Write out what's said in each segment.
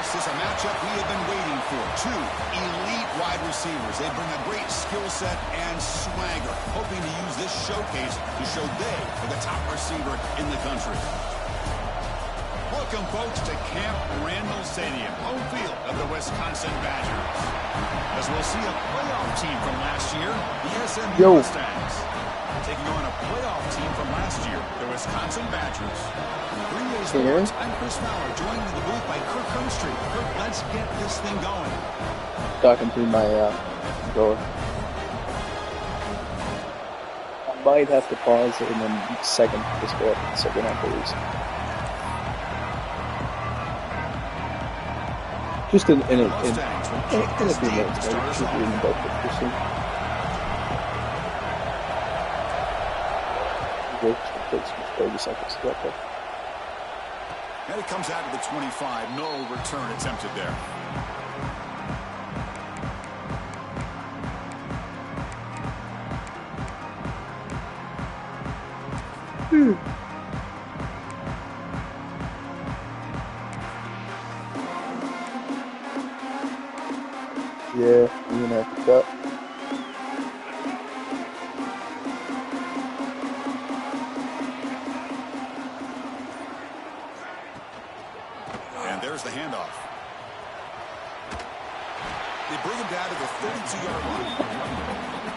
This is a matchup we have been waiting for. Two elite wide receivers. They bring a great skill set and swagger, hoping to use this showcase to show they are the top receiver in the country. Welcome, folks, to Camp Randall Stadium, home field of the Wisconsin Badgers. As we'll see a playoff team from last year, the SMU Mustangs, taking on a playoff team from last year, the Wisconsin Badgers. 3 Sports, I'm Chris Fowler, joined in the booth by Kirk Humstreet. Kirk, let's get this thing going. Talking through my door. I might have to pause it and then second this bit so we don't lose. Just in a few minutes, maybe. Should be in the boat for soon. It takes 30 seconds to get there. And it comes out of the 25. No return attempted there. Yeah, you're gonna have to cut. And there's the handoff. They bring him down to the 32-yard line.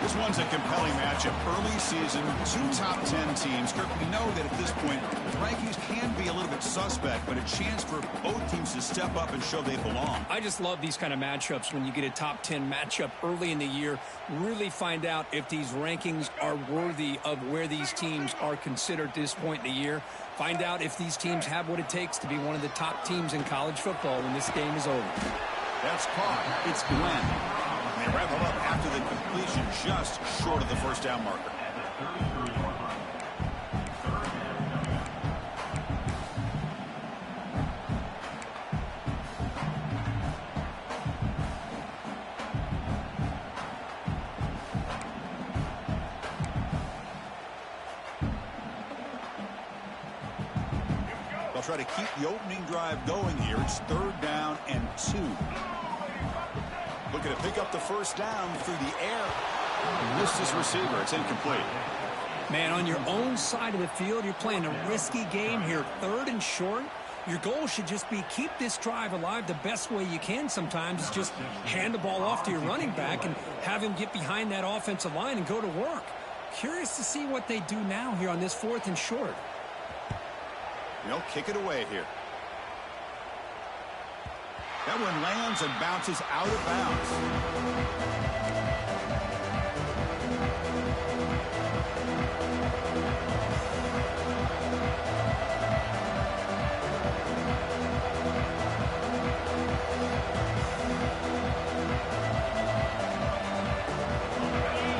This one's a compelling matchup. Early season, 2 top 10 teams. Kirk, we know that at this point, the rankings can be a little bit suspect, but a chance for both teams to step up and show they belong. I just love these kind of matchups when you get a top 10 matchup early in the year. Really find out if these rankings are worthy of where these teams are considered at this point in the year. Find out if these teams have what it takes to be one of the top teams in college football when this game is over. That's caught. It's Glenn. They wrap him up after the completion, just short of the first down marker. They'll try to keep the opening drive going here. It's 3rd down and 2. Looking to pick up the first down through the air. Missed his receiver. It's incomplete. Man, on your own side of the field, you're playing a risky game here. 3rd and short. Your goal should just be keep this drive alive the best way you can sometimes. Is just hand the ball off to your running back and have him get behind that offensive line and go to work. Curious to see what they do now here on this 4th and short. They'll kick it away here. That one lands and bounces out of bounds.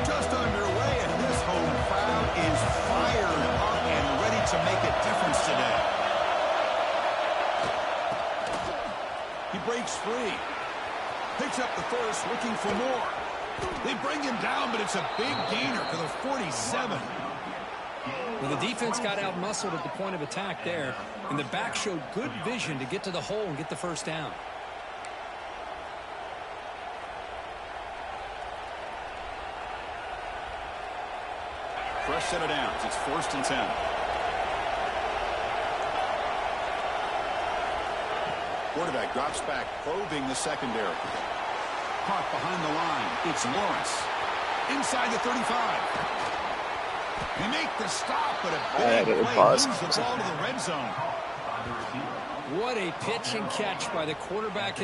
Just underway, and this home crowd is fired up and ready to make a difference today. He breaks free. Picks up the first, looking for more. They bring him down, but it's a big gainer to the 47. Well, the defense got out-muscled at the point of attack there, and the back showed good vision to get to the hole and get the first down. Fresh set of downs. It's 1st and 10. Quarterback drops back, probing the secondary. Caught behind the line. It's Lawrence. Inside the 35. They make the stop, but a big play moves the ball to the red zone. What a pitch and catch by the quarterback.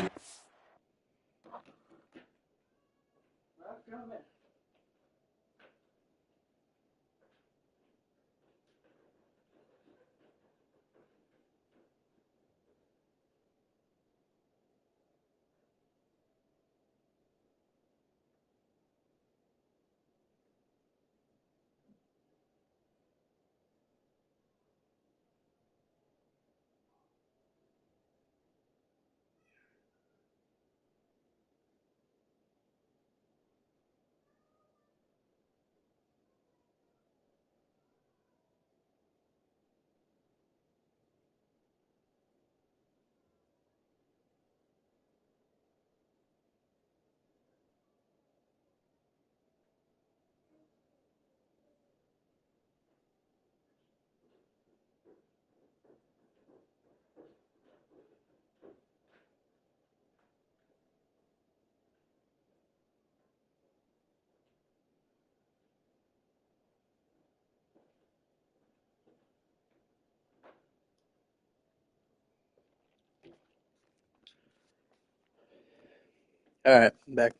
All right, I'm back.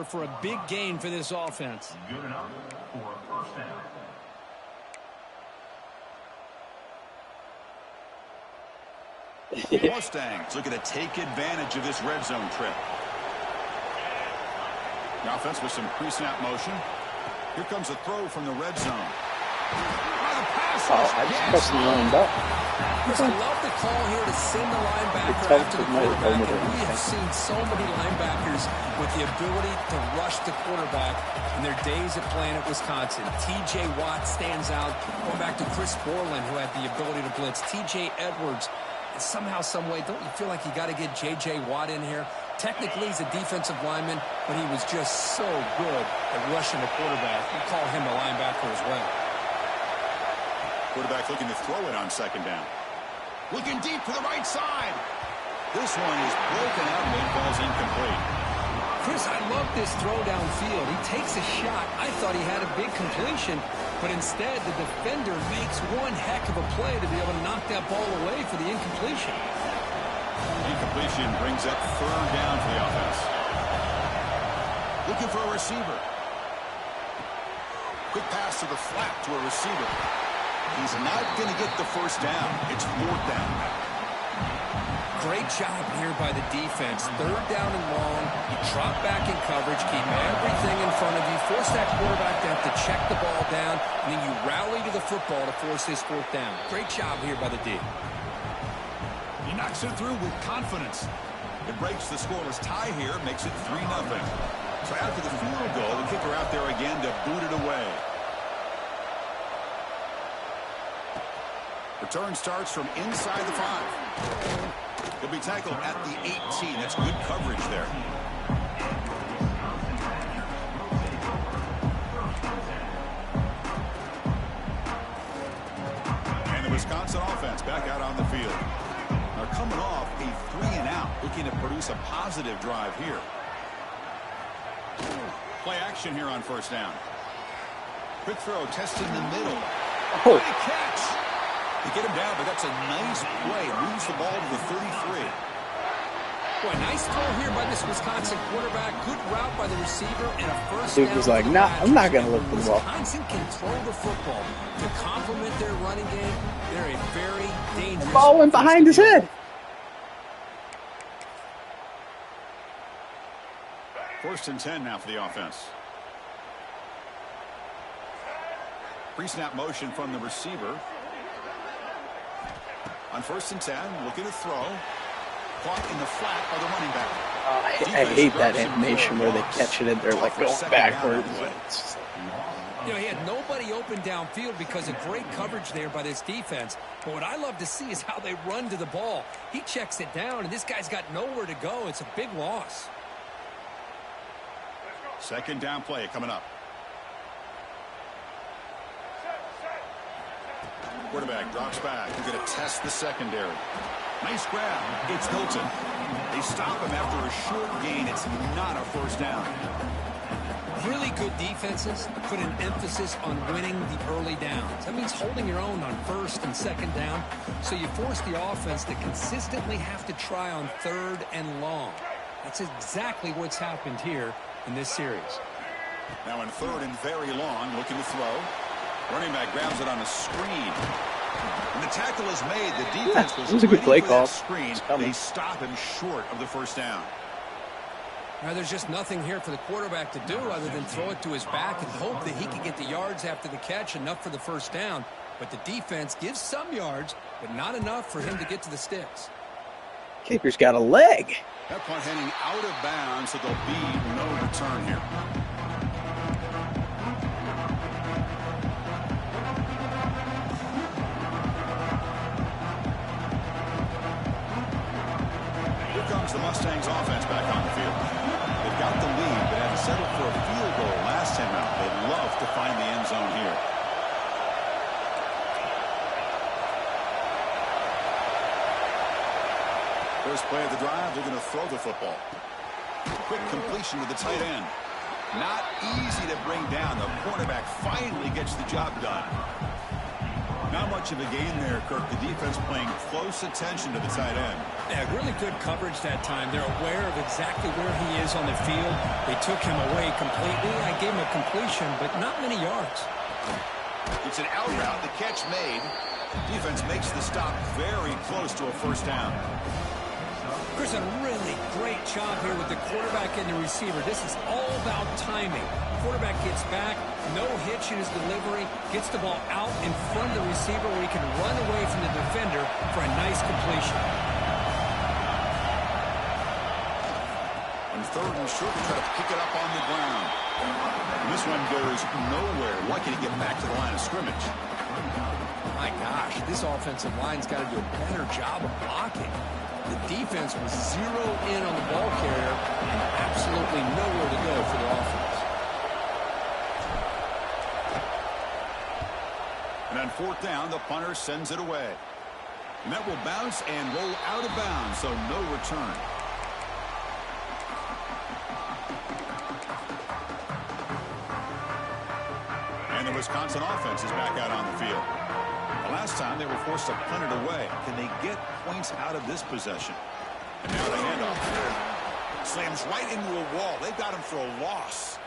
For a big gain for this offense. Good enough for a first down. Mustangs looking to take advantage of this red zone trip. The offense with some pre-snap motion. Here comes a throw from the red zone. I just pressed the wrong button. Chris, I love the call here to send the linebacker after the quarterback. And we have seen so many linebackers with the ability to rush the quarterback in their days of playing at Wisconsin. T.J. Watt stands out. Going back to Chris Borland, who had the ability to blitz. T.J. Edwards. And somehow, some way, don't you feel like you got to get J.J. Watt in here? Technically, he's a defensive lineman, but he was just so good at rushing the quarterback. We call him a linebacker as well. Quarterback looking to throw it on second down. Looking deep to the right side. This one is broken out and it falls incomplete. Chris, I love this throw downfield. He takes a shot. I thought he had a big completion, but instead the defender makes one heck of a play to be able to knock that ball away for the incompletion. Incompletion brings up third down for the offense. Looking for a receiver. Quick pass to the flat to a receiver. He's not going to get the first down. It's fourth down. Great job here by the defense. Third down and long. You drop back in coverage, keep everything in front of you, force that quarterback to have to check the ball down, and then you rally to the football to force this fourth down. Great job here by the D. He knocks it through with confidence. It breaks the scoreless tie here, makes it 3-0. So after the field goal, the kicker out there again to boot it away. Return starts from inside the 5. He'll be tackled at the 18. That's good coverage there. And the Wisconsin offense back out on the field. Now coming off a 3-and-out, looking to produce a positive drive here. Play action here on first down. Quick throw, testing the middle. Oh. Great catch. They get him down, but that's a nice play. Moves the ball to the 33. Boy, nice throw here by this Wisconsin quarterback. Good route by the receiver and a first Dude down. was like, nah, I'm not going to look for the ball. Wisconsin can throw the football to complement their running game. They're a very dangerous. The ball went behind his head. First and 10 now for the offense. Pre-snap motion from the receiver. On first and 10, looking to throw. Caught in the flat by the running back. I hate that animation where they catch it and they're like going backwards. You know, he had nobody open downfield because of great coverage there by this defense. But what I love to see is how they run to the ball. He checks it down, and this guy's got nowhere to go. It's a big loss. Second down play coming up. Quarterback drops back. We're going to test the secondary. Nice grab. It's Hilton. They stop him after a short gain. It's not a first down. Really good defenses put an emphasis on winning the early downs. That means holding your own on first and second down. So you force the offense to consistently have to try on third and long. That's exactly what's happened here in this series. Now in third and very long, looking to throw. Running back grabs it on a screen. When the tackle is made, the defense was a good play call. Screen. They stop him short of the first down. Now, there's just nothing here for the quarterback to do other than throw it to his back and hope that he can get the yards after the catch, enough for the first down. But the defense gives some yards, but not enough for him to get to the sticks. Kicker's got a leg. That punt heading out of bounds, so there'll be no return here. The Mustangs offense back on the field. They've got the lead, but had to settle for a field goal last time out. They'd love to find the end zone here. First play of the drive, they're going to throw the football. Quick completion to the tight end. Not easy to bring down. The cornerback finally gets the job done. Not much of a gain there, Kirk. The defense paying close attention to the tight end. Yeah, really good coverage that time. They're aware of exactly where he is on the field. They took him away completely. I gave him a completion, but not many yards. It's an out route. The catch made. Defense makes the stop very close to a first down. Chris, a really great job here with the quarterback and the receiver. This is all about timing. Quarterback gets back, no hitch in his delivery, gets the ball out in front of the receiver where he can run away from the defender for a nice completion. On third and short, try to pick it up on the ground. And this one goes nowhere. Lucky to get back to the line of scrimmage. My gosh, this offensive line's got to do a better job of blocking. The defense was zeroed in on the ball carrier and absolutely nowhere to go for the offense. And on fourth down, the punter sends it away. And that will bounce and roll out of bounds, so no return. And the Wisconsin offense is back out on the field. The last time they were forced to punt it away. Can they get points out of this possession? And now the handoff. Slams right into a wall. They've got him for a loss.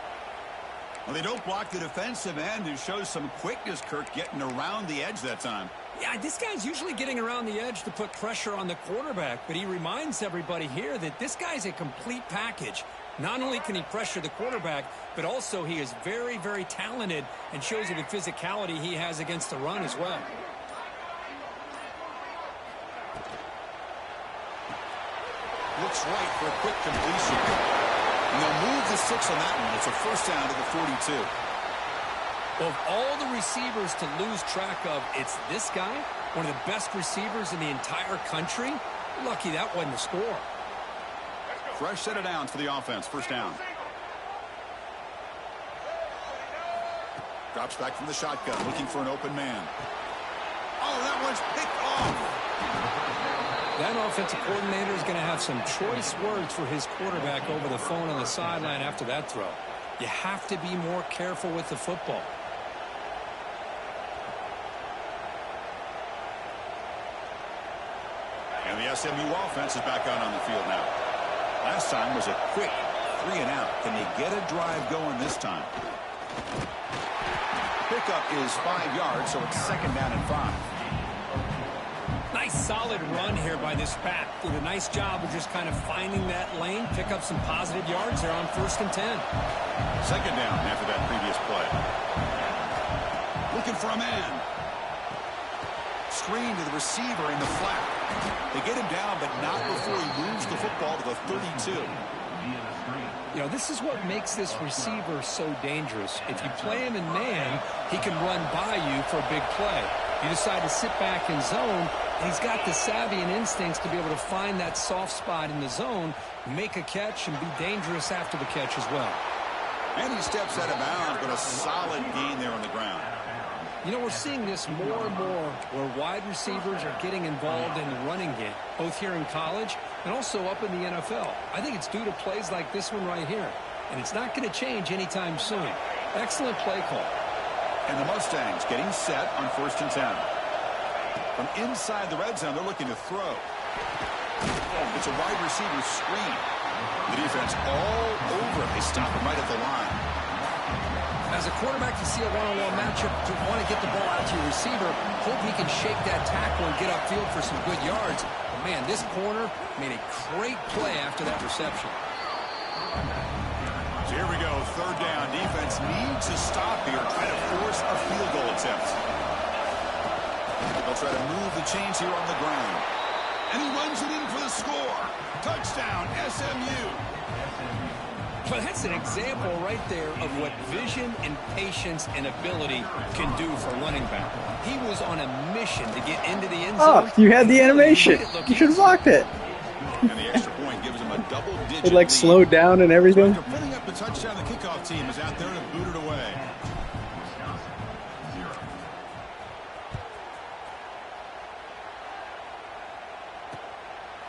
Well, they don't block the defensive end, who shows some quickness, Kirk, getting around the edge that time. Yeah, this guy's usually getting around the edge to put pressure on the quarterback, but he reminds everybody here that this guy's a complete package. Not only can he pressure the quarterback, but also he is very, very talented and shows you the physicality he has against the run as well. Looks right for a quick completion. And they'll move the 6 on that one. It's a first down to the 42. Of all the receivers to lose track of, it's this guy, one of the best receivers in the entire country. Lucky that wasn't a score. Fresh set of downs for the offense. First down. Drops back from the shotgun, looking for an open man. Oh, that one's picked off. That offensive coordinator is going to have some choice words for his quarterback over the phone on the sideline after that throw. You have to be more careful with the football. And the SMU offense is back out on the field now. Last time was a quick 3 and out. Can they get a drive going this time? Pickup is 5 yards, so it's second down and 5. Nice solid run here by this back. Did a nice job of just kind of finding that lane, pick up some positive yards there on 1st and 10. Second down after that previous play. Looking for a man. Screen to the receiver in the flat. They get him down, but not before he moves the football to the 32. You know, this is what makes this receiver so dangerous. If you play him in man, he can run by you for a big play. You decide to sit back in zone, and he's got the savvy and instincts to be able to find that soft spot in the zone, make a catch, and be dangerous after the catch as well. And he steps out of bounds, but a solid gain there on the ground. You know, we're seeing this more and more where wide receivers are getting involved in the running game, both here in college and also up in the NFL. I think it's due to plays like this one right here, and it's not going to change anytime soon. Excellent play call. And the Mustangs getting set on 1st and 10. From inside the red zone, they're looking to throw. It's a wide receiver screen. The defense all over it. They stop him right at the line. As a quarterback, you see a one-on-one matchup, you want to get the ball out to your receiver, hope he can shake that tackle and get upfield for some good yards. But man, this corner made a great play after that reception. So here we go, 3rd down. Defense needs a stop here, trying to force a field goal attempt. They'll try to move the chains here on the ground. And he runs it in for the score. Touchdown, SMU. Well, that's an example right there of what vision and patience and ability can do for running back. He was on a mission to get into the end zone. Oh, you had the animation. You should have blocked it. And the extra point gives him a double-digit It like slowed down and everything. So after putting up the touchdown, the kickoff team is out there to boot it away.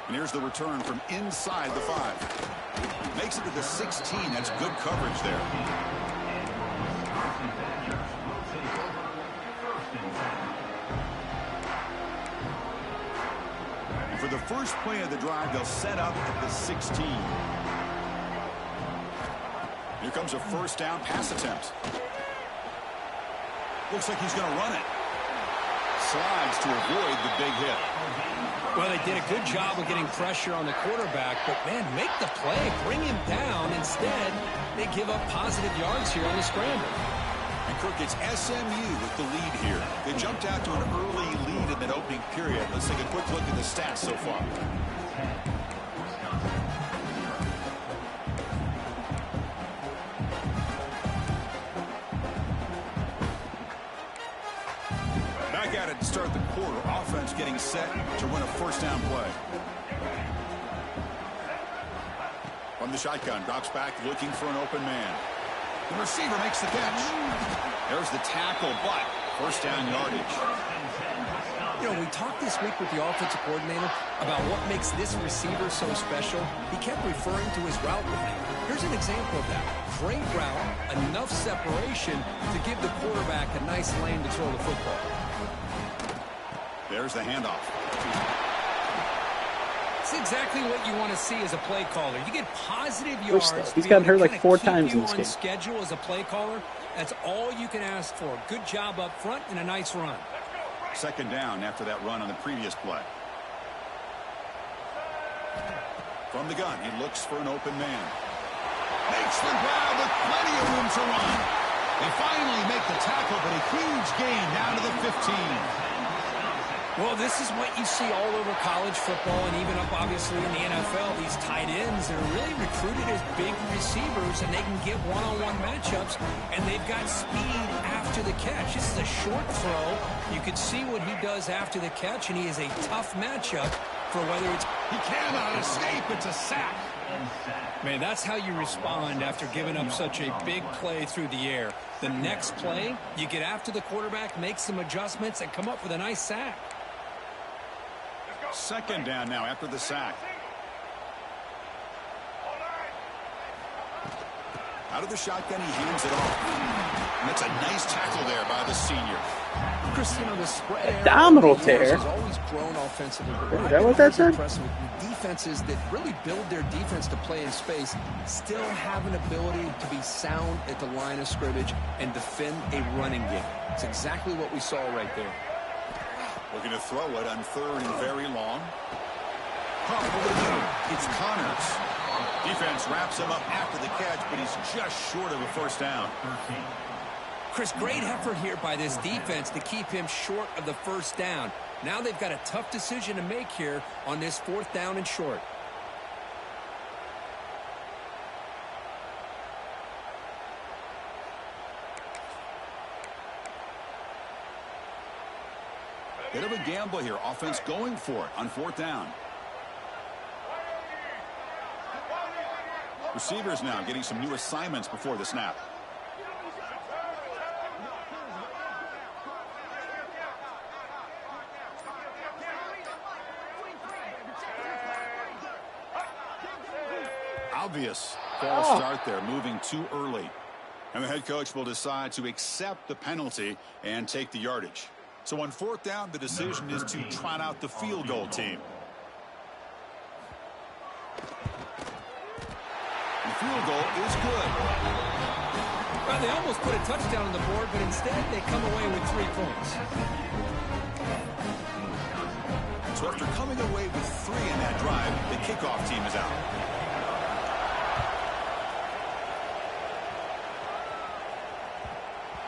And here's the return from inside the 5. Makes it to the 16. That's good coverage there. For the first play of the drive, they'll set up at the 16. Here comes a first down pass attempt. Looks like he's going to run it. Slides to avoid the big hit. Well, they did a good job of getting pressure on the quarterback, but, man, make the play, bring him down. Instead, they give up positive yards here on the scramble. And Kirk, it's SMU with the lead here. They jumped out to an early lead in that opening period. Let's take a quick look at the stats so far. Back at it to start the quarter. Offense getting set to run a first down play. From the shotgun, drops back looking for an open man. The receiver makes the catch. There's the tackle, but first down yardage. You know, we talked this week with the offensive coordinator about what makes this receiver so special. He kept referring to his route running. Here's an example of that. Great route, enough separation to give the quarterback a nice lane to throw the football. There's the handoff. It's exactly what you want to see as a play caller. You get positive yards. He's gotten hurt like 4 times in this game. Schedule as a play caller. That's all you can ask for. Good job up front and a nice run. Second down after that run on the previous play. From the gun, he looks for an open man. Makes the grab with plenty of room to run. They finally make the tackle, but a huge gain down to the 15. Well, this is what you see all over college football and even up, obviously, in the NFL. These tight ends are really recruited as big receivers, and they can get one-on-one matchups, and they've got speed after the catch. This is a short throw. You can see what he does after the catch, and he is a tough matchup for whether it's... He cannot escape. It's a sack. Man, that's how you respond after giving up such a big play through the air. The next play, you get after the quarterback, make some adjustments, and come up with a nice sack. Second down now after the sack. Out of the shotgun, he hands it off. And that's a nice tackle there by the senior. Chris, you know, the spread abdominal tear. Has always grown offensively. Is that what that said? Defenses that really build their defense to play in space still have an ability to be sound at the line of scrimmage and defend a running game. It's exactly what we saw right there. Looking to throw it on third and very long. It's Connors. Defense wraps him up after the catch, but he's just short of a first down. Chris, great effort here by this defense to keep him short of the first down. Now they've got a tough decision to make here on this 4th down and short. Bit of a gamble here. Offense going for it on 4th down. Receivers now getting some new assignments before the snap. Obvious false start there, moving too early. And the head coach will decide to accept the penalty and take the yardage. So on 4th down, the decision is to trot out the field goal team. The field goal is good. Well, they almost put a touchdown on the board, but instead they come away with 3 points. So after coming away with 3 in that drive, the kickoff team is out.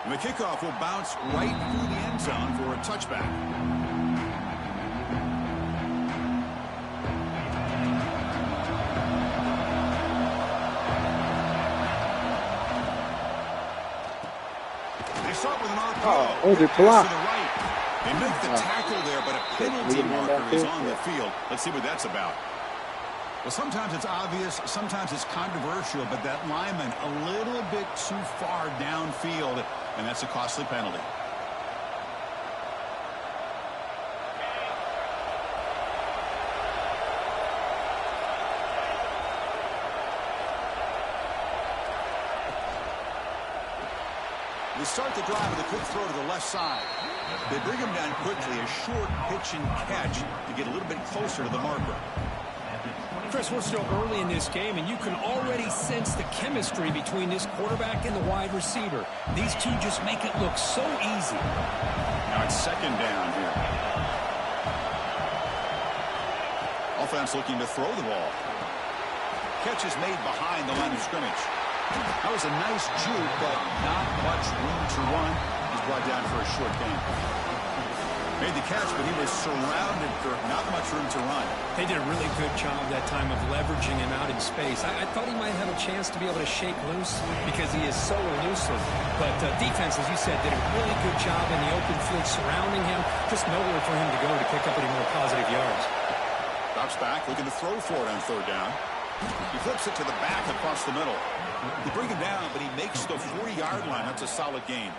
And the kickoff will bounce right through the end zone for a touchback. They start with an RPO. Oh, they're blocked. To the right. They make the tackle there, but a penalty marker is on the field. Let's see what that's about. Well, sometimes it's obvious, sometimes it's controversial, but that lineman a little bit too far downfield, and that's a costly penalty. They start the drive with a quick throw to the left side. They bring him down quickly, a short pitch and catch to get a little bit closer to the marker. Chris, we're still early in this game, and you can already sense the chemistry between this quarterback and the wide receiver. These two just make it look so easy. Now it's second down here. Offense looking to throw the ball. Catch is made behind the line of scrimmage. That was a nice juke, but not much room to run. He's brought down for a short gain. Made the catch, but he was surrounded for not much room to run. They did a really good job that time of leveraging him out in space. I thought he might have a chance to be able to shake loose because he is so elusive. But defense, as you said, did a really good job in the open field surrounding him. Just nowhere for him to go to pick up any more positive yards. Drops back, looking to throw for it on third down. He flips it to the back across the middle. They bring him down, but he makes the 40-yard line. That's a solid gain.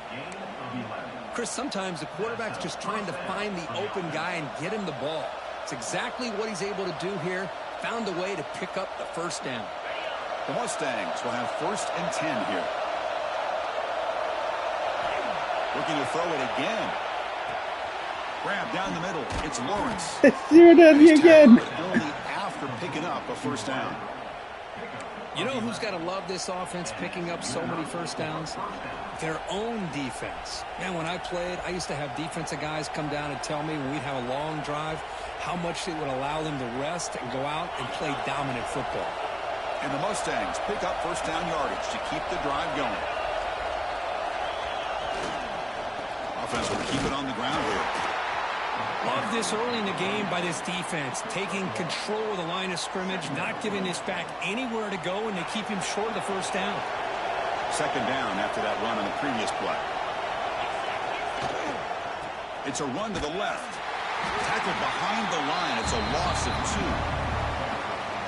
Chris, sometimes the quarterback's just trying to find the open guy and get him the ball. It's exactly what he's able to do here. Found a way to pick up the first down. The Mustangs will have 1st and 10 here. Looking to throw it again. Grab down the middle. It's Lawrence. You're at me again. Only after picking up a first down. You know who's got to love this offense picking up so many first downs? Their own defense. Man, when I played, I used to have defensive guys come down and tell me when we'd have a long drive how much it would allow them to rest and go out and play dominant football. And the Mustangs pick up first down yardage to keep the drive going. Offense will keep it on the ground here. Love this early in the game by this defense, taking control of the line of scrimmage, not giving this back anywhere to go, and they keep him short of the first down. Second down after that run on the previous play. It's a run to the left. Tackled behind the line. It's a loss of 2.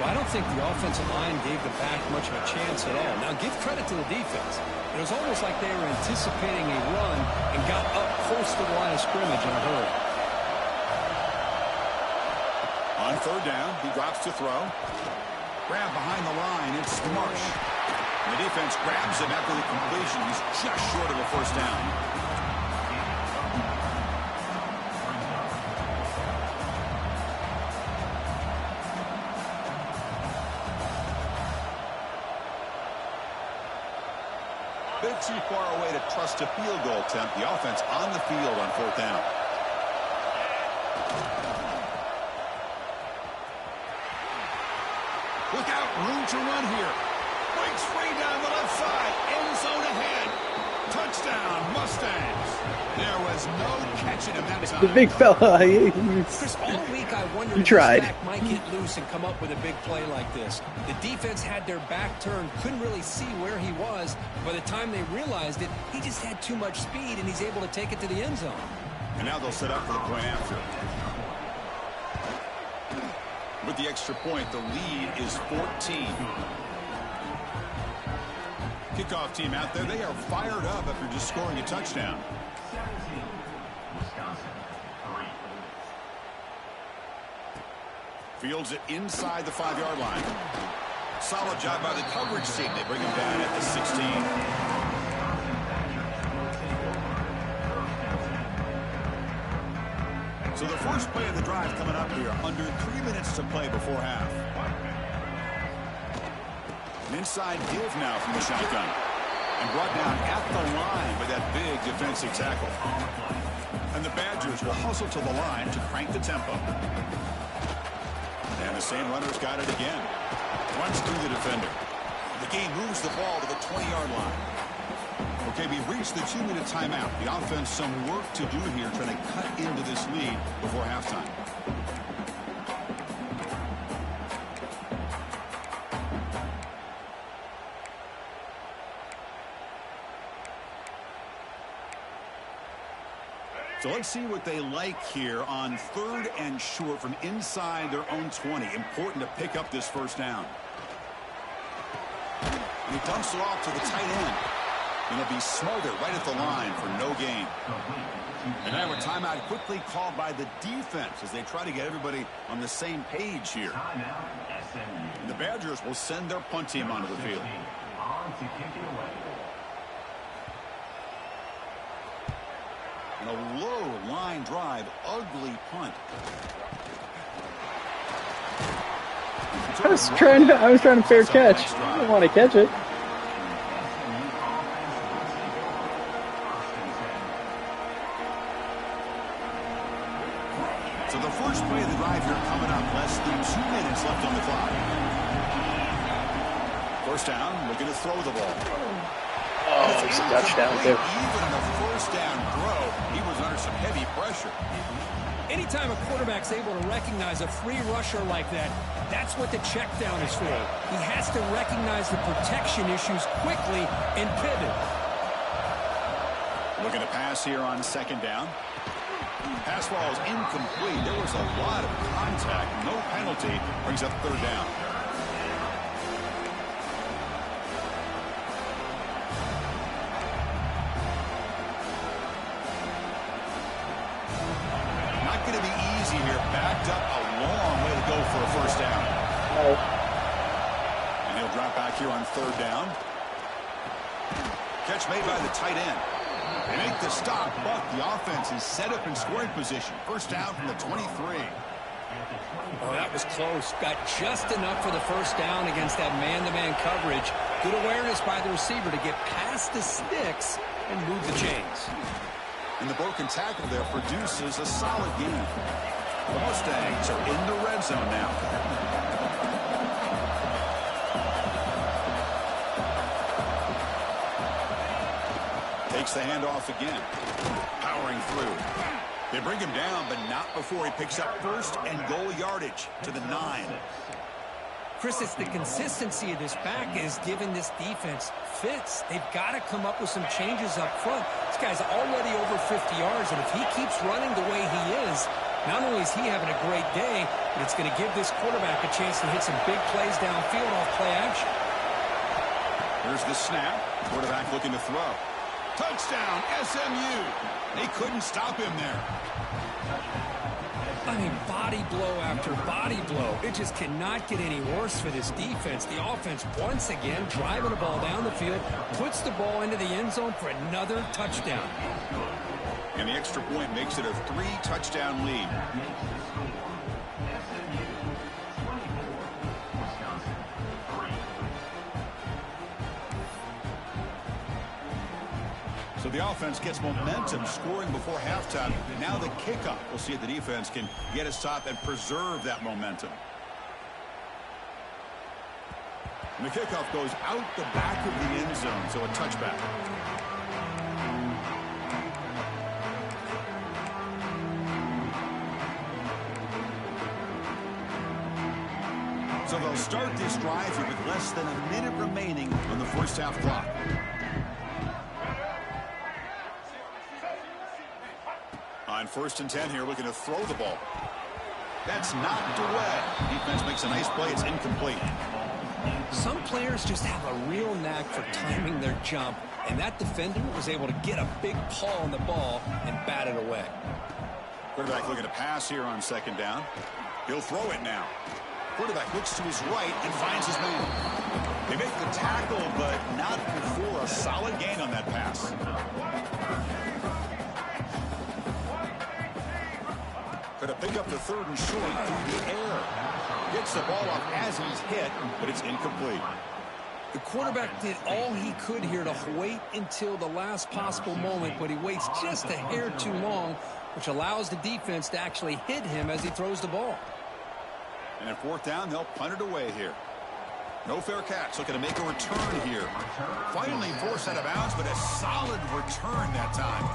Well, I don't think the offensive line gave the back much of a chance at all. Now, give credit to the defense. It was almost like they were anticipating a run and got up close to the line of scrimmage in a hurry. On third down, he drops to throw. Grab behind the line. It's Marsh. And the defense grabs him after the completion. He's just short of a first down. Bit too far away to trust a field goal attempt. The offense on the field on fourth down. Look out, room to run here. Breaks free down the left side. End zone ahead. Touchdown, Mustangs. There was no catching him that time. The big fella. Chris, all week I wondered if tried. this back might get loose and come up with a big play like this. The defense had their back turned, couldn't really see where he was. By the time they realized it, he just had too much speed, and he's able to take it to the end zone. And now they'll set up for the point after. With the extra point, the lead is 14. Kickoff team out there, they are fired up after just scoring a touchdown. Fields it inside the 5-yard line. Solid job by the coverage team. They bring him down at the 16. So the first play of the drive coming up here. Under 3 minutes to play before half. An inside give now from the shotgun. And brought down at the line by that big defensive tackle. And the Badgers will hustle to the line to crank the tempo. And the same runner's got it again. Runs through the defender. The game moves the ball to the 20-yard line. Okay, we've reached the 2-minute timeout. The offense some work to do here trying to cut into this lead before halftime. So let's see what they like here on 3rd and short from inside their own 20. Important to pick up this first down. And he dumps it off to the tight end. And he'll be smothered right at the line for no gain. And now a timeout quickly called by the defense as they try to get everybody on the same page here. And the Badgers will send their punt team onto the field. And a low line drive, ugly punt. I was trying to fair catch. I didn't want to catch it. So the first play of the drive here coming up, less than 2 minutes left on the clock. First down, looking to throw the ball. Oh, it's a touchdown too. Even on a first down throw, he was under some heavy pressure. Anytime a quarterback's able to recognize a free rusher like that, that's what the check down is for. He has to recognize the protection issues quickly and pivot. Looking to pass here on second down. Pass ball is incomplete. There was a lot of contact. No penalty. Brings up third down. Not going to be easy here. Backed up a long way to go for a first down. And he'll drop back here on third down. Catch made by the tight end. They make the stop, but the offense is set up in scoring position. First down from the 23. Oh, that was close. Got just enough for the first down against that man-to-man coverage. Good awareness by the receiver to get past the sticks and move the chains. And the broken tackle there produces a solid gain. The Mustangs are in the red zone now. Takes the handoff again. Powering through. They bring him down, but not before he picks up first and goal yardage to the 9. Chris, it's the consistency of this back is giving this defense fits. They've got to come up with some changes up front. This guy's already over 50 yards, and if he keeps running the way he is, not only is he having a great day, but it's going to give this quarterback a chance to hit some big plays downfield off play action. Here's the snap. Quarterback looking to throw. Touchdown, SMU. They couldn't stop him there. I mean, body blow after body blow. It just cannot get any worse for this defense. The offense, once again, driving the ball down the field, puts the ball into the end zone for another touchdown. And the extra point makes it a 3-touchdown lead. So the offense gets momentum, scoring before halftime. Now the kickoff. We'll see if the defense can get a stop and preserve that momentum. And the kickoff goes out the back of the end zone, so a touchback. So they'll start this drive here with less than a minute remaining on the first half clock. On 1st and 10 here, looking to throw the ball. That's knocked away. Defense makes a nice play. It's incomplete. Some players just have a real knack for timing their jump, and that defender was able to get a big paw on the ball and bat it away. Quarterback looking to pass here on second down. He'll throw it now. Quarterback looks to his right and finds his man. They make the tackle, but not before a solid gain on that pass. Going to pick up the 3rd and short through the air. Gets the ball up as he's hit, but it's incomplete. The quarterback did all he could here to wait until the last possible moment, but he waits just a hair too long, which allows the defense to actually hit him as he throws the ball. And at 4th down, they'll punt it away here. No fair catch. Looking to make a return here. Finally forced out of bounds, but a solid return that time.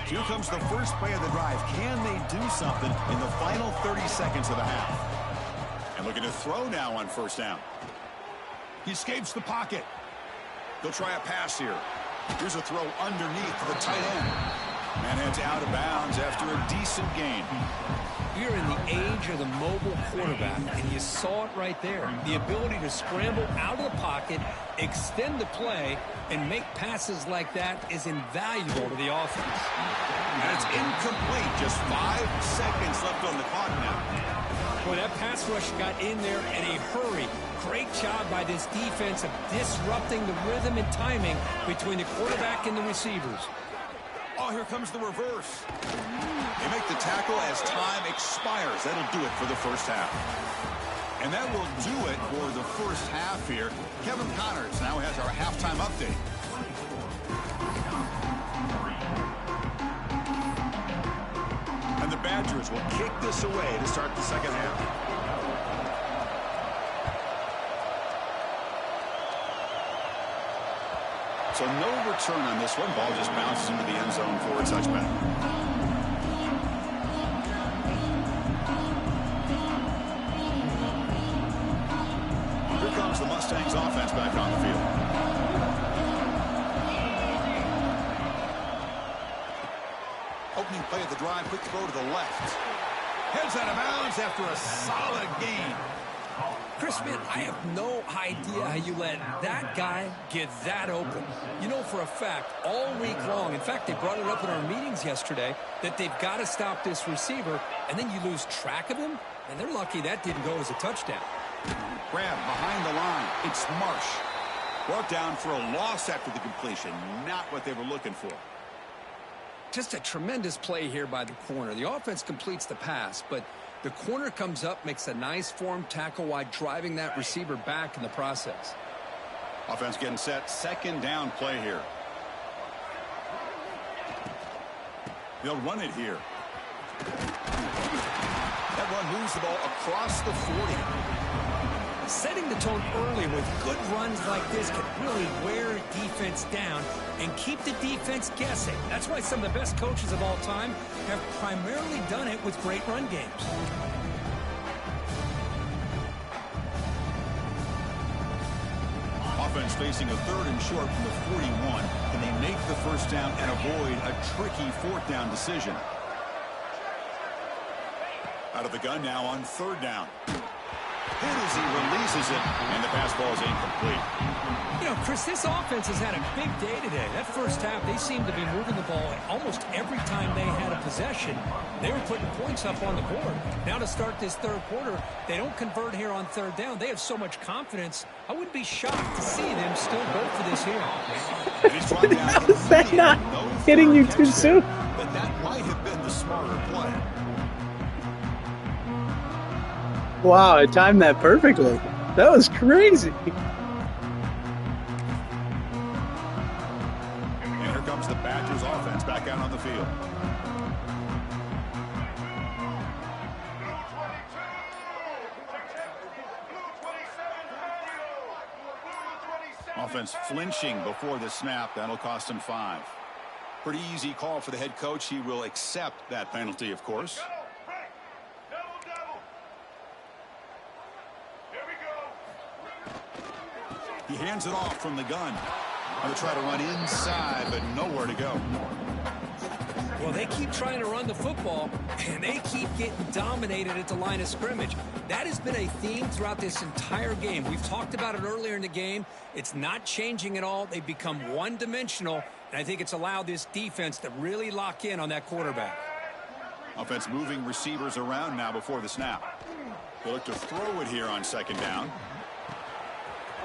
Here comes the first play of the drive. Can they do something in the final 30 seconds of the half? And looking to throw now on 1st down. He escapes the pocket. They'll try a pass here. Here's a throw underneath the tight end. Man heads out of bounds after a decent gain. We're in the age of the mobile quarterback, and you saw it right there. The ability to scramble out of the pocket, extend the play, and make passes like that is invaluable to the offense. And it's incomplete. Just 5 seconds left on the clock now. Boy, that pass rush got in there in a hurry. Great job by this defense of disrupting the rhythm and timing between the quarterback and the receivers. Oh, here comes the reverse. They make the tackle as time expires. That'll do it for the first half. And that will do it for the first half here. Kevin Connors now has our halftime update. And the Badgers will kick this away to start the second half. So no return on this one. Ball just bounces into the end zone for a touchback. Here comes the Mustangs offense back on the field. Opening play of the drive, quick throw to the left. Heads out of bounds after a solid gain. Chris, man, I have no idea how you let that guy get that open. You know for a fact, all week long, in fact, they brought it up in our meetings yesterday, that they've got to stop this receiver, and then you lose track of him, and they're lucky that didn't go as a touchdown. Grab behind the line. It's Marsh. Brought down for a loss after the completion. Not what they were looking for. Just a tremendous play here by the corner. The offense completes the pass, but the corner comes up, makes a nice form tackle while driving that receiver back in the process. Offense getting set. Second down play here. They'll run it here. That run moves the ball across the 40. Setting the tone early with good runs like this can really wear defense down and keep the defense guessing. That's why some of the best coaches of all time have primarily done it with great run games. Offense facing a third and short from the 41. Can they make the first down and avoid a tricky fourth down decision? Out of the gun now on third down. Hit as he releases it, and the pass ball is incomplete. You know, Chris, this offense has had a big day today. That first half, they seemed to be moving the ball almost every time they had a possession. They were putting points up on the board. Now to start this third quarter, they don't convert here on third down. They have so much confidence. I wouldn't be shocked to see them still go for this here. Is that not hitting you too soon? But that might have been the smarter play. Wow, I timed that perfectly. That was crazy. And here comes the Badgers offense back out on the field. Offense flinching before the snap. That'll cost him 5. Pretty easy call for the head coach. He will accept that penalty, of course. He hands it off from the gun. Going to try to run inside, but nowhere to go. Well, they keep trying to run the football, and they keep getting dominated at the line of scrimmage. That has been a theme throughout this entire game. We've talked about it earlier in the game. It's not changing at all. They've become one-dimensional, and I think it's allowed this defense to really lock in on that quarterback. Offense moving receivers around now before the snap. They look to throw it here on second down.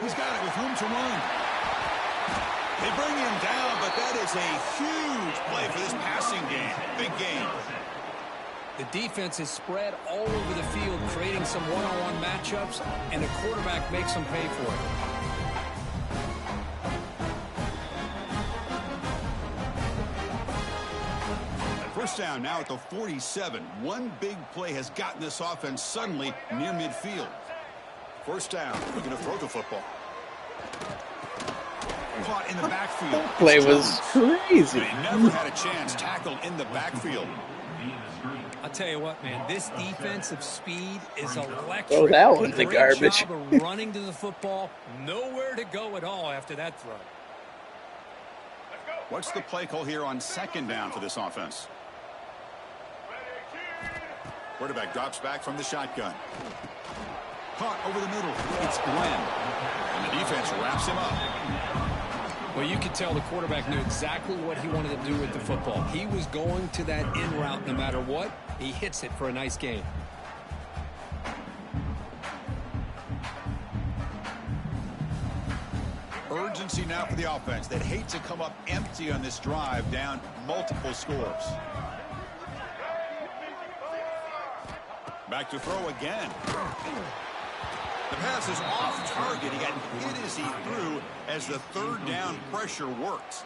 He's got it with room to run. They bring him down, but that is a huge play for this passing game. Big game. The defense is spread all over the field, creating some one-on-one matchups, and the quarterback makes them pay for it. First down now at the 47. One big play has gotten this offense suddenly near midfield. First down, looking to throw the football. Caught in the backfield. That play was crazy. They never had a chance. Tackled in the backfield. I'll tell you what, man, this defensive speed is electric. Oh, that one's the Great garbage. job of running to the football. Nowhere to go at all after that throw. What's the play call here on second down for this offense? Quarterback drops back from the shotgun. Caught over the middle. It's Glenn. And the defense wraps him up. Well, you could tell the quarterback knew exactly what he wanted to do with the football. He was going to that in route no matter what. He hits it for a nice gain. Urgency now for the offense. They'd hate to come up empty on this drive, down multiple scores. Back to throw again. The pass is off target. He got hit as he threw as the third down pressure worked.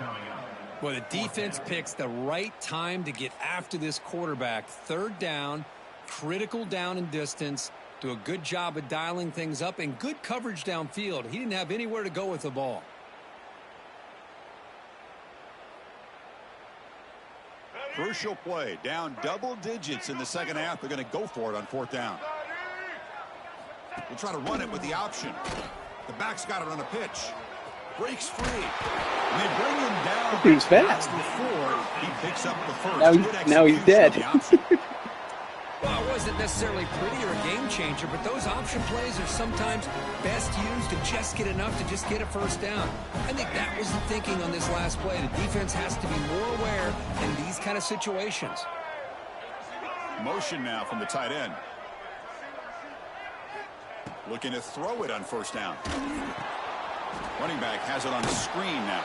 Well, the defense picks the right time to get after this quarterback. Third down, critical down and distance. Do a good job of dialing things up and good coverage downfield. He didn't have anywhere to go with the ball. Crucial play. Down double digits in the second half. They're going to go for it on fourth down. We'll try to run it with the option. The back's got it on a pitch. Breaks free. And they bring him down. He was fast. Before he picks up the first. Now he's dead. Well, it wasn't necessarily pretty or a game changer, but those option plays are sometimes best used to just get enough to just get a first down. I think that was the thinking on this last play. The defense has to be more aware in these kind of situations. Motion now from the tight end. Looking to throw it on first down. Running back has it on the screen now.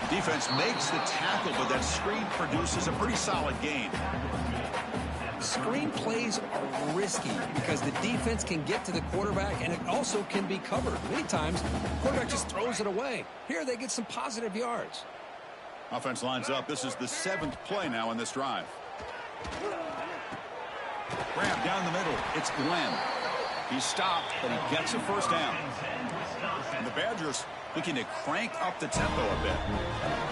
Defense makes the tackle, but that screen produces a pretty solid gain. Screen plays are risky because the defense can get to the quarterback and it also can be covered. Many times, the quarterback just throws it away. Here, they get some positive yards. Offense lines up. This is the 7th play now in this drive. Grab down the middle. It's Glenn. He's stopped, but he gets a first down. And the Badgers looking to crank up the tempo a bit.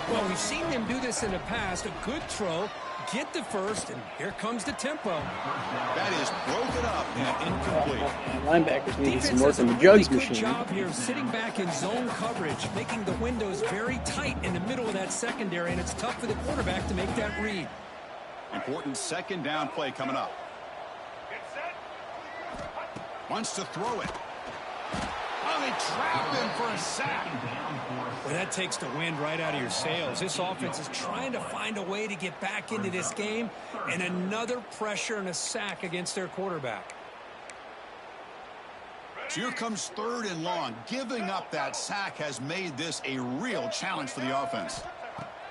Well, we've seen them do this in the past. A good throw, get the first, and here comes the tempo. That is broken up and incomplete. Linebackers need some work on the really jugs good machine. Job here sitting back in zone coverage, making the windows very tight in the middle of that secondary, and it's tough for the quarterback to make that read. Important second down play coming up. Wants to throw it. Oh, they trap him for a sack. Well, that takes the wind right out of your sails. This offense is trying to find a way to get back into this game, and another pressure and a sack against their quarterback. So here comes 3rd and long. Giving up that sack has made this a real challenge for the offense.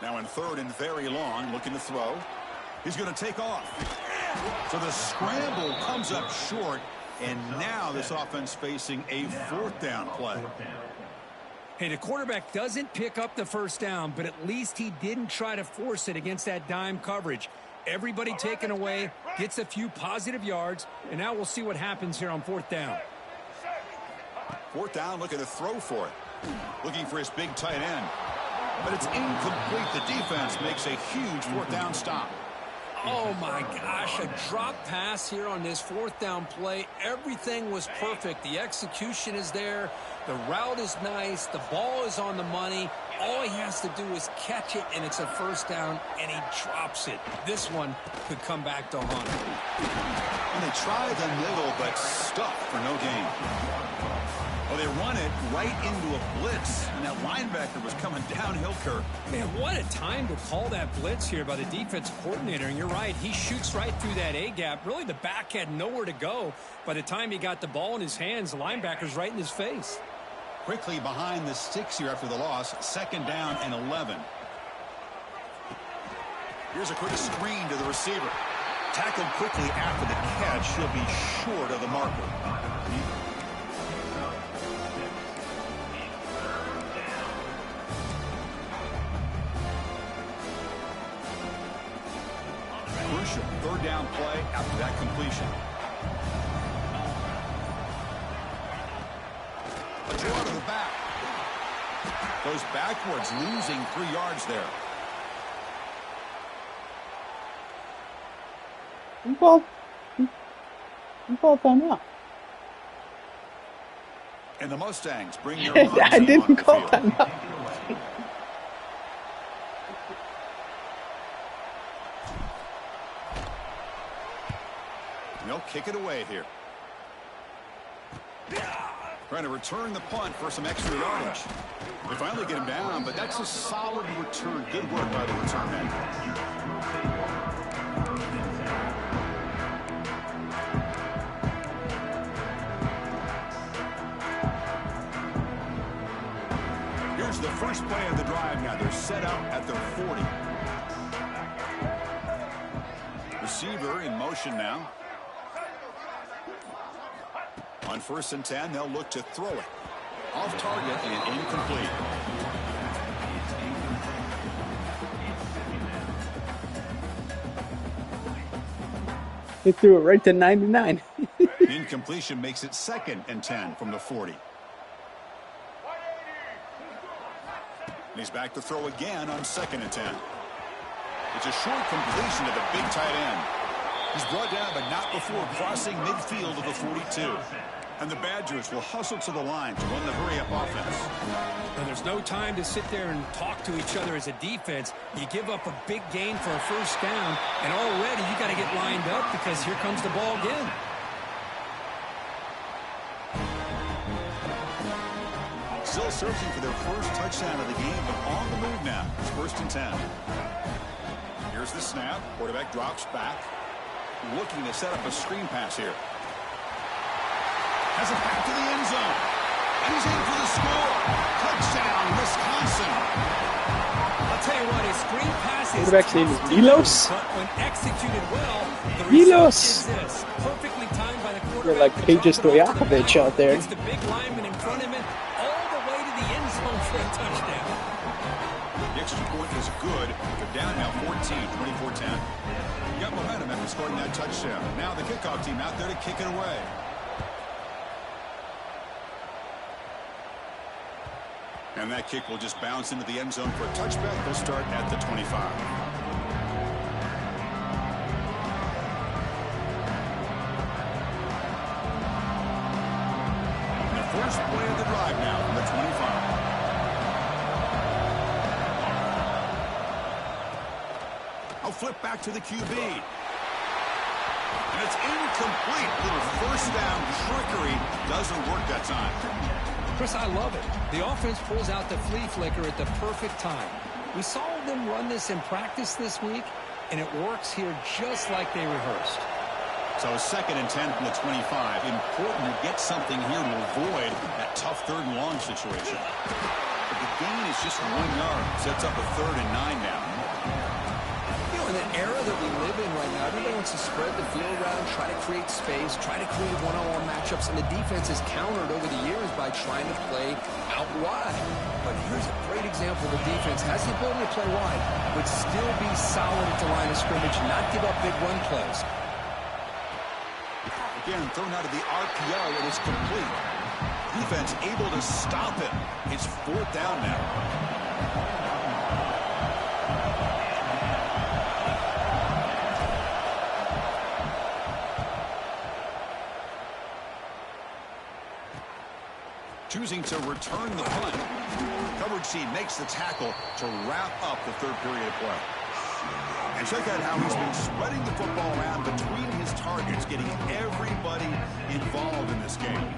Now in 3rd and very long, looking to throw. He's going to take off. So the scramble comes up short. And now this offense facing a 4th down play. Hey, the quarterback doesn't pick up the first down, but at least he didn't try to force it against that dime coverage. Everybody taken away, gets a few positive yards, and now we'll see what happens here on 4th down. 4th down, looking to throw for it. Looking for his big tight end. But it's incomplete. The defense makes a huge 4th down stop. Oh, my gosh, a drop pass here on this 4th down play. Everything was perfect. The execution is there. The route is nice. The ball is on the money. All he has to do is catch it, and it's a first down, and he drops it. This one could come back to haunt him. And they try the middle, but stuck for no gain. Well, they run it right into a blitz, and that linebacker was coming downhill, Kirk. Man, what a time to call that blitz here by the defensive coordinator. And you're right, he shoots right through that A-gap. Really, the back had nowhere to go. By the time he got the ball in his hands, the linebacker's right in his face. Quickly behind the sticks here after the loss. 2nd down and 11. Here's a quick screen to the receiver. Tackled quickly after the catch. He'll be short of the marker. Crucial 3rd down play after that completion. A draw to the back. Goes backwards, losing 3 yards there. You called timeout. And the Mustangs bring their I didn't call timeout. They'll kick it away here. Trying to return the punt for some extra yardage. They finally get him down, but that's a solid return. Good work by the return man. Here's the first play of the drive now. They're set out at their 40. Receiver in motion now. On 1st and 10, they'll look to throw it. Off target and incomplete. He threw it right to 99. Incompletion makes it 2nd and 10 from the 40. He's back to throw again on 2nd and 10. It's a short completion to the big tight end. He's brought down, but not before crossing midfield of the 42. And the Badgers will hustle to the line to run the hurry-up offense. And there's no time to sit there and talk to each other as a defense. You give up a big gain for a 1st down, and already you got to get lined up because here comes the ball again. Still searching for their first touchdown of the game, but on the move now. It's 1st and 10. Here's the snap. Quarterback drops back. Looking to set up a screen pass here. Has it back to the end zone. And he's in for the score. Touchdown, Wisconsin. I'll tell you what, his screen pass is Quarterback's name is Milos. but when executed well, the Milos. result is this. Perfectly timed by the quarterback. They're like Pages Stojakovic out there. It's the big lineman in front of him all the way to the end zone for a touchdown. The extra point is good. They're down now 14, 24-10. You got momentum after scoring that touchdown. Now the kickoff team out there to kick it away. And that kick will just bounce into the end zone for a touchback. They'll start at the 25. And the first play of the drive now from the 25. I'll flip back to the QB. And it's incomplete. Little 1st down trickery doesn't work that time. Chris, I love it. The offense pulls out the flea flicker at the perfect time. We saw them run this in practice this week, and it works here just like they rehearsed. So 2nd and 10 from the 25. Important to get something here to avoid that tough 3rd and long situation. But the gain is just 1 yard. Sets up a 3rd and 9 now. In the era that we live in right now, everybody wants to spread the field around, try to create space, try to create one-on-one matchups, and the defense has countered over the years by trying to play out wide. But here's a great example. The defense has the ability to play wide, but still be solid at the line of scrimmage and not give up big run plays. Again, thrown out of the RPO, and it's complete. Defense able to stop it. It's 4th down now. Choosing to return the punt. Coverage team makes the tackle to wrap up the 3rd period of play. And check out how he's been spreading the football around between his targets, getting everybody involved in this game.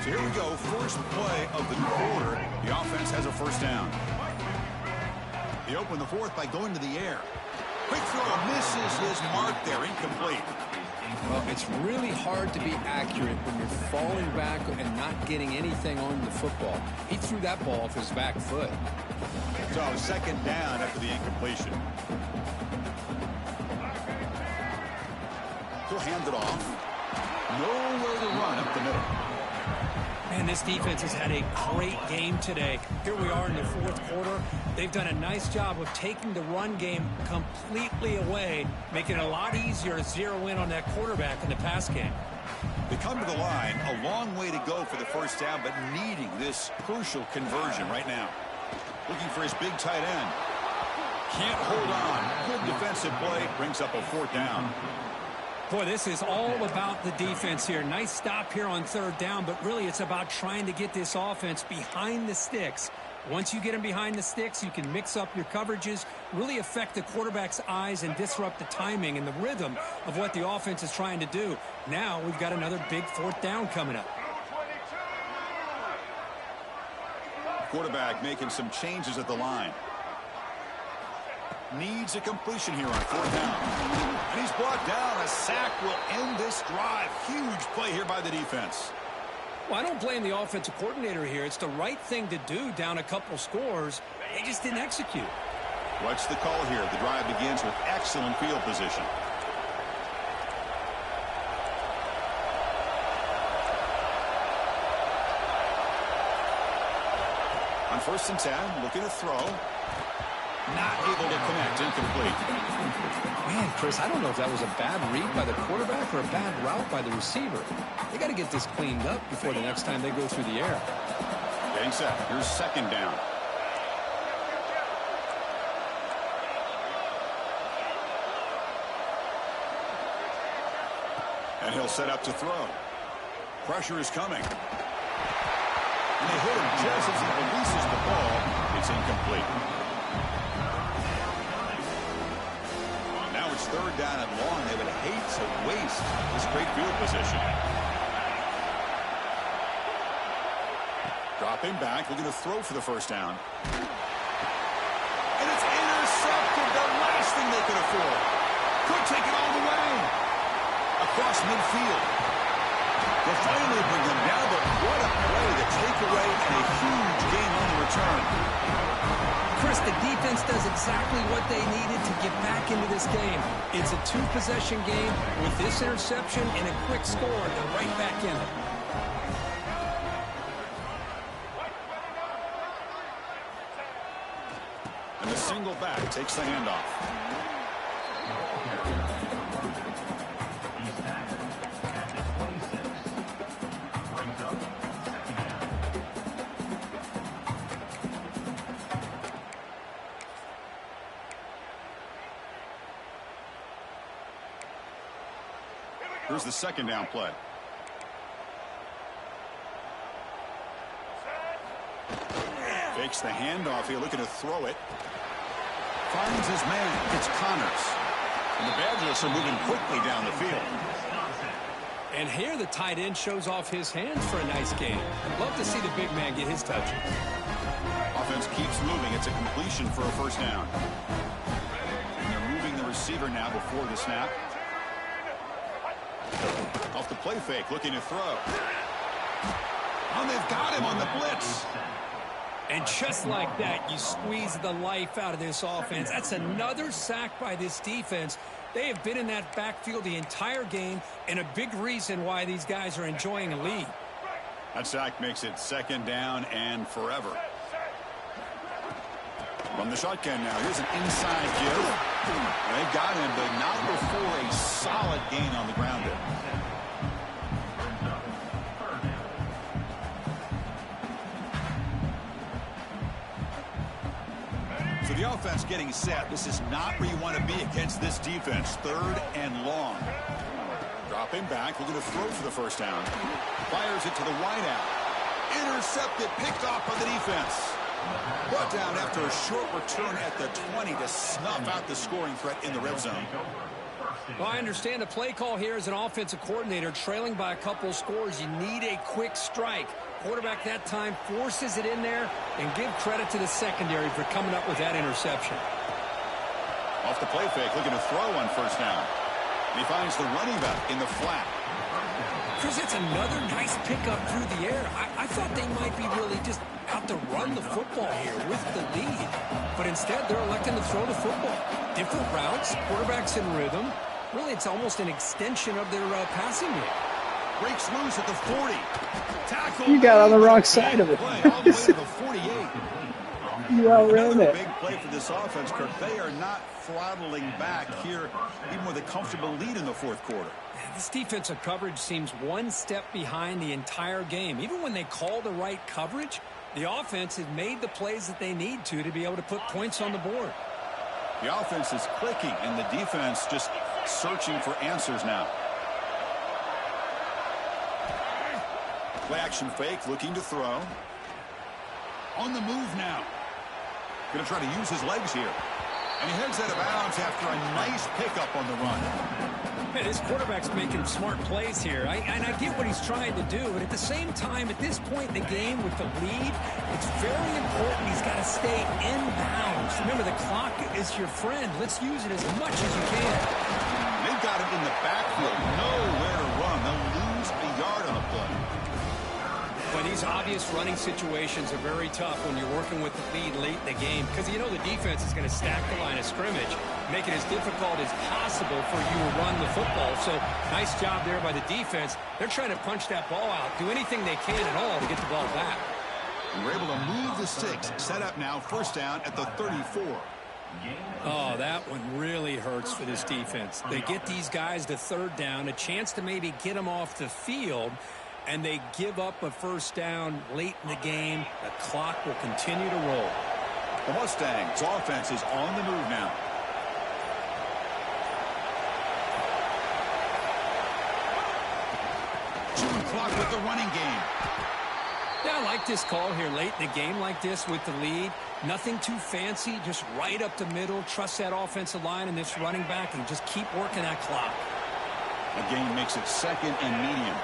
So here we go, first play of the quarter. The offense has a 1st down. They open the 4th by going to the air. Quick throw, misses his mark there, incomplete. Well, it's really hard to be accurate when you're falling back and not getting anything on the football. He threw that ball off his back foot. So 2nd down after the incompletion. He'll hand it off. Nowhere to run up the middle. Man, this defense has had a great game today. Here we are in the 4th quarter. They've done a nice job of taking the run game completely away, making it a lot easier to zero in on that quarterback in the pass game. They come to the line, a long way to go for the 1st down, but needing this crucial conversion right now. Looking for his big tight end. Can't hold on. Good defensive play, brings up a 4th down. Boy, this is all about the defense here. Nice stop here on 3rd down, but really it's about trying to get this offense behind the sticks. Once you get them behind the sticks, you can mix up your coverages, really affect the quarterback's eyes and disrupt the timing and the rhythm of what the offense is trying to do. Now we've got another big 4th down coming up. Quarterback making some changes at the line. Needs a completion here on 4th down. And he's brought down a sack will end this drive. Huge play here by the defense. Well, I don't blame the offensive coordinator here. It's the right thing to do down a couple scores. They just didn't execute. What's the call here? The drive begins with excellent field position. On 1st and 10, looking to throw. Not able to connect, incomplete. Man, Chris, I don't know if that was a bad read by the quarterback or a bad route by the receiver. They got to get this cleaned up before the next time they go through the air. Getting set. Here's 2nd down. And he'll set up to throw. Pressure is coming. And they hit him just as he releases the ball. It's incomplete. Now it's 3rd down and long. They would hate to waste this great field position. Dropping back, looking to throw for the 1st down. And it's intercepted. The last thing they could afford. Could take it all the way. Across midfield. They'll finally bring them down, but what a play, the takeaway, and a huge gain on the return. Chris, the defense does exactly what they needed to get back into this game. It's a 2-possession game. With this interception and a quick score, they're right back in it. And the single back takes the handoff. Here's the 2nd down play. Fakes the handoff here, looking to throw it. Finds his man. It's Connors. And the Badgers are moving quickly down the field. And here the tight end shows off his hands for a nice game. Love to see the big man get his touches. Offense keeps moving. It's a completion for a 1st down. And they're moving the receiver now before the snap. Off the play fake, looking to throw. Oh, they've got him on the blitz. And just like that, you squeeze the life out of this offense. That's another sack by this defense. They have been in that backfield the entire game, and a big reason why these guys are enjoying a lead. That sack makes it 2nd down and forever. From the shotgun now, here's an inside give. They got him, but not before a solid gain on the ground there. So the offense getting set. This is not where you want to be against this defense. 3rd and long. Dropping back, looking to throw for the 1st down. Fires it to the wideout. Intercepted, picked off by the defense. Brought down after a short return at the 20 to snuff out the scoring threat in the red zone. Well, I understand the play call here as an offensive coordinator, trailing by a couple scores. You need a quick strike. Quarterback that time forces it in there, and give credit to the secondary for coming up with that interception. Off the play fake, looking to throw on 1st down. And he finds the running back in the flat. Chris, it's another nice pickup through the air. I thought they might be really just out to run the football here with the lead. But instead, they're electing to throw the football. Different routes, quarterbacks in rhythm. Really, it's almost an extension of their passing game. Breaks loose at the 40. Tackle. You got on the wrong side of it. Play all the way to the 48. You outran Another it. big play for this offense, Kirk. They are not throttling back here, even with a comfortable lead in the 4th quarter. This defensive coverage seems one step behind the entire game. Even when they call the right coverage, the offense has made the plays that they need to be able to put points on the board. The offense is clicking, and the defense just searching for answers now. Play action fake, looking to throw. On the move now. Going to try to use his legs here. And he heads out of bounds after a nice pickup on the run. Man, this quarterback's making smart plays here. And I get what he's trying to do, but at the same time, at this point in the game with the lead, it's very important he's got to stay in bounds. Remember, the clock is your friend. Let's use it as much as you can. They've got him in the back obvious running situations are very tough when you're working with the lead late in the game because you know the defense is going to stack the line of scrimmage, make it as difficult as possible for you to run the football. So nice job there by the defense. They're trying to punch that ball out, do anything they can at all to get the ball back. And we're able to move the sticks. Set up now, first down at the 34. Oh, that one really hurts for this defense. They get these guys to third down, a chance to maybe get them off the field, and they give up a first down late in the game. The clock will continue to roll. The Mustangs offense is on the move now. Chewing clock with the running game. Yeah, I like this call here late in the game like this with the lead. Nothing too fancy, just right up the middle. Trust that offensive line and this running back and just keep working that clock. The game makes it second and medium.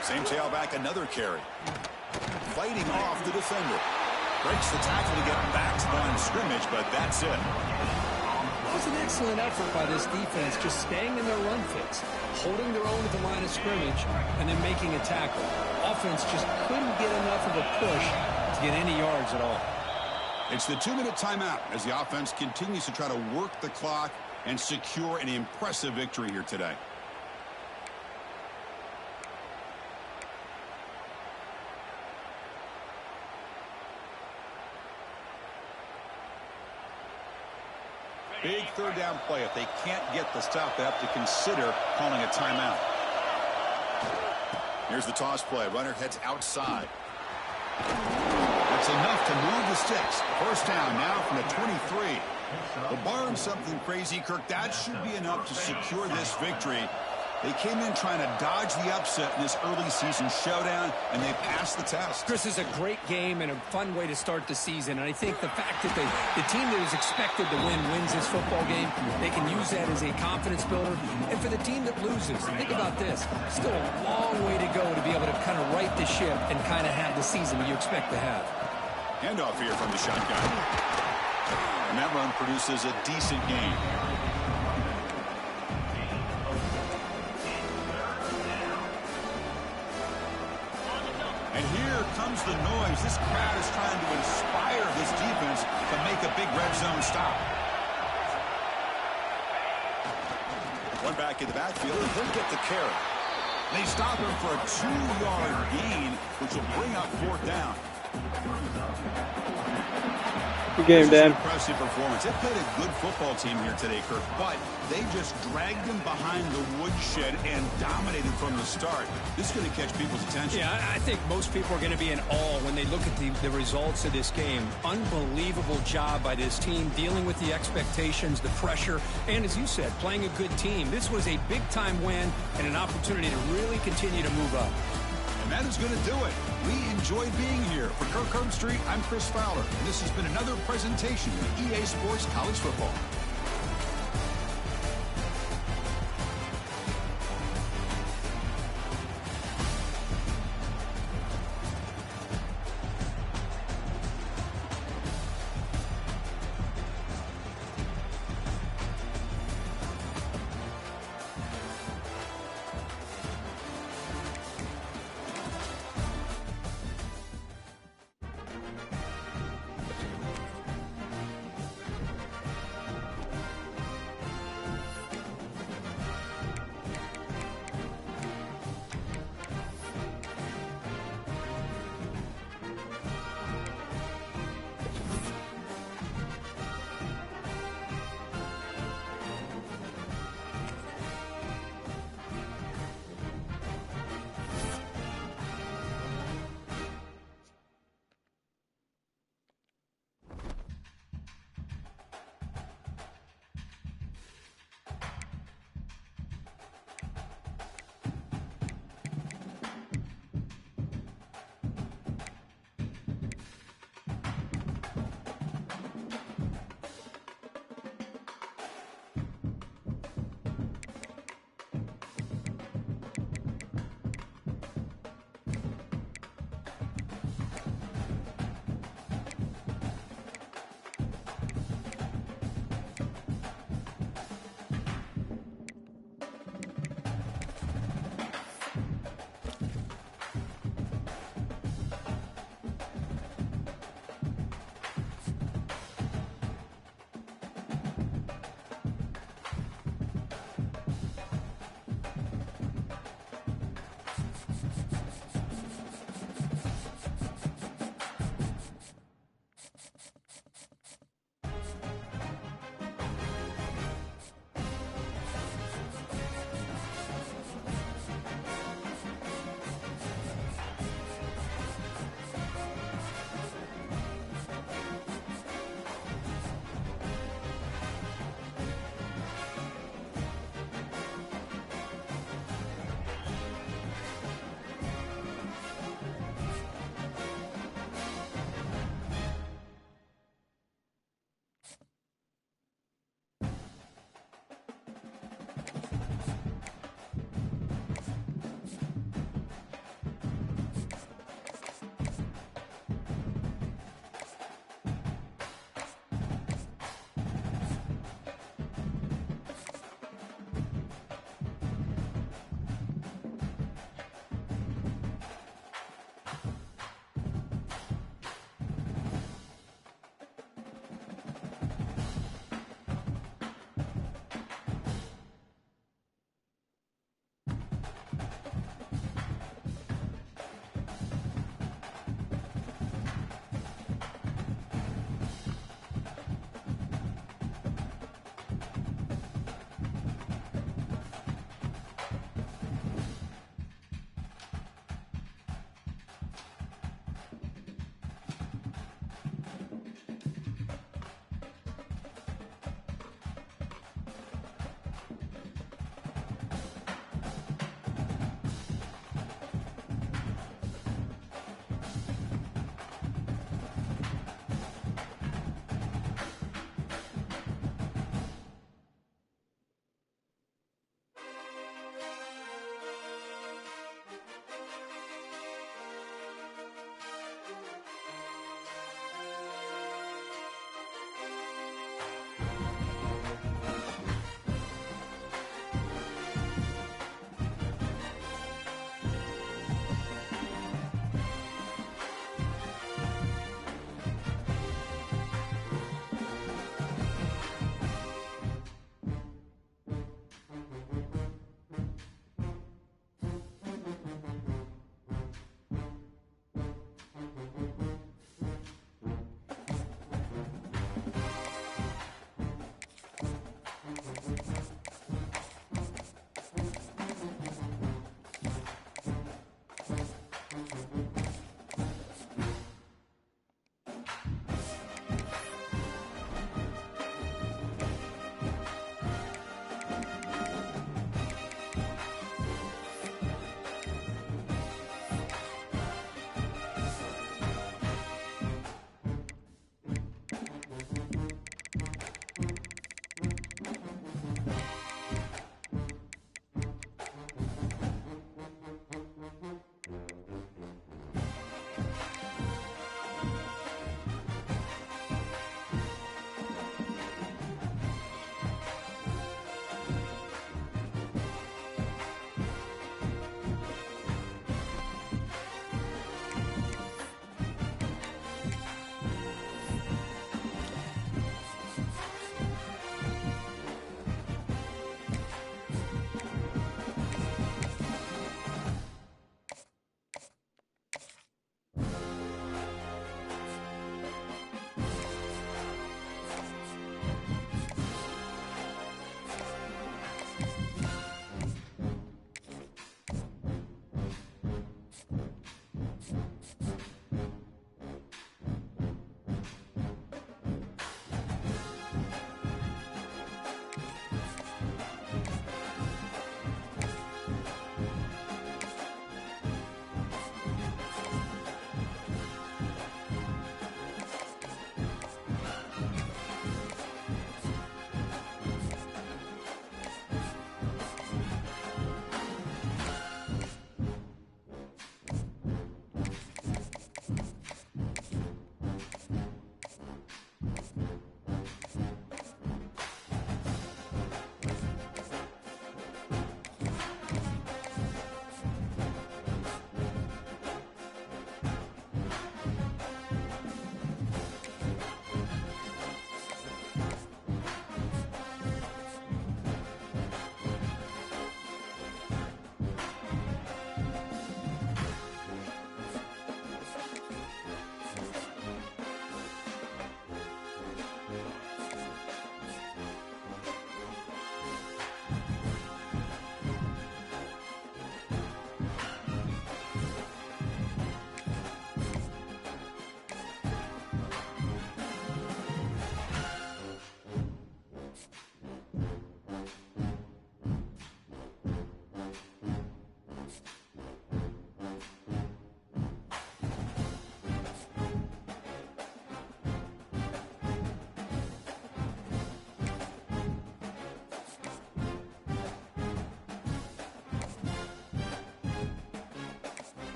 Same tailback, another carry. Fighting off the defender. Breaks the tackle to get back to the line of scrimmage, but that's it. It was an excellent effort by this defense, just staying in their run fits, holding their own at the line of scrimmage, and then making a tackle. Offense just couldn't get enough of a push to get any yards at all. It's the 2-minute timeout as the offense continues to try to work the clock and secure an impressive victory here today. Big third down play. If they can't get the stop, they have to consider calling a timeout. Here's the toss play. Runner heads outside. That's enough to move the sticks. First down now from the 23. Well, barring something crazy, Kirk, that should be enough to secure this victory. They came in trying to dodge the upset in this early season showdown, and they passed the test. Chris, is a great game and a fun way to start the season. And I think the fact that the team that is expected to win wins this football game, they can use that as a confidence builder. And for the team that loses, think about this. Still a long way to go to be able to kind of right the ship and kind of have the season that you expect to have. Handoff here from the shotgun. And that run produces a decent gain. And here comes the noise. This crowd is trying to inspire this defense to make a big red zone stop. One back in the backfield, and he'll get the carry. They stop him for a 2-yard gain, which will bring up fourth down. Good game, Dan. Impressive performance. They played a good football team here today, Kirk, but they just dragged them behind the woodshed and dominated from the start. This is going to catch people's attention. Yeah, I think most people are going to be in awe when they look at the results of this game. Unbelievable job by this team dealing with the expectations, the pressure, and as you said, playing a good team. This was a big-time win and an opportunity to really continue to move up. And that is going to do it. We enjoyed being here. For Kirk Herbstreit, I'm Chris Fowler. And this has been another presentation of EA Sports College Football.